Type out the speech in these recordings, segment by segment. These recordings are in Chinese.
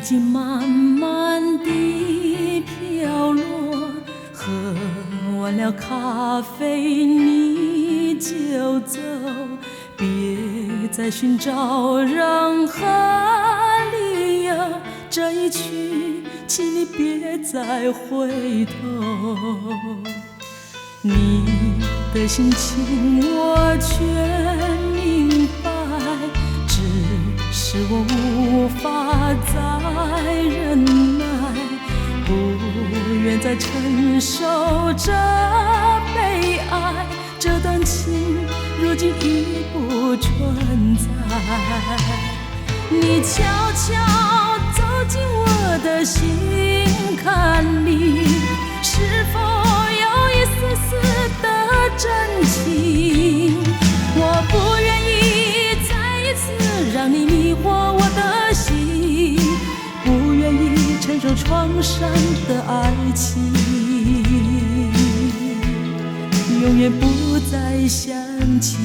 经慢慢地飘落，喝完了咖啡你就走，别再寻找任何理由，这一去请你别再回头。你的心情我全明白，只是我无法再忍耐，不愿再承受这悲哀，这段情如今已不存在。你悄悄走进我的心坎里，是否有一丝丝的真情？我不愿意再一次让你迷惑我的心，不愿意承受创伤的爱情，永远不再想起。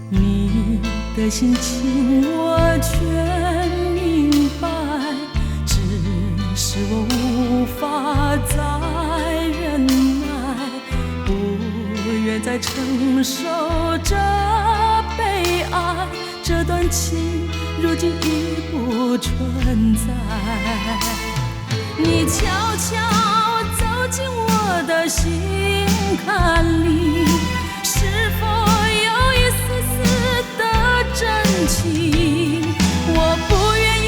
你的心情我全明白，只是我无法再忍耐，不愿再承受这悲哀，这段情如今已不存在。你悄悄走进我的心坎里，是否有一丝丝的真情？我不愿意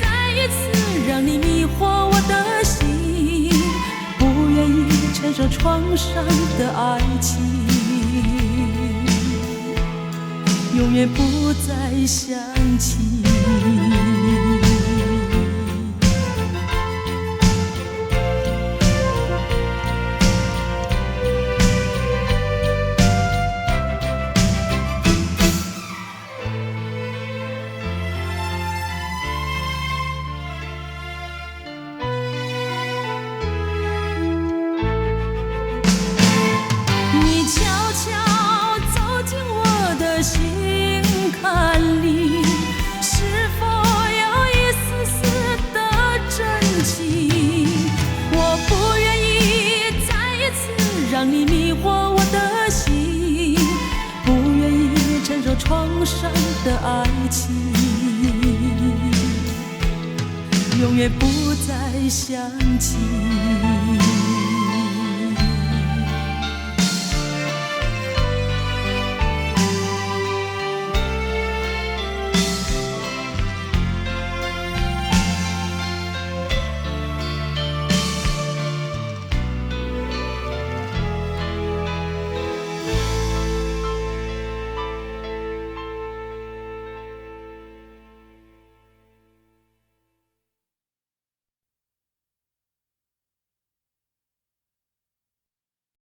再一次让你迷惑我的心，不愿意承受创伤的爱情，永远不再想起。心坎里，是否有一丝丝的真情？我不愿意再一次让你迷惑我的心，不愿意承受创伤的爱情，永远不再想起。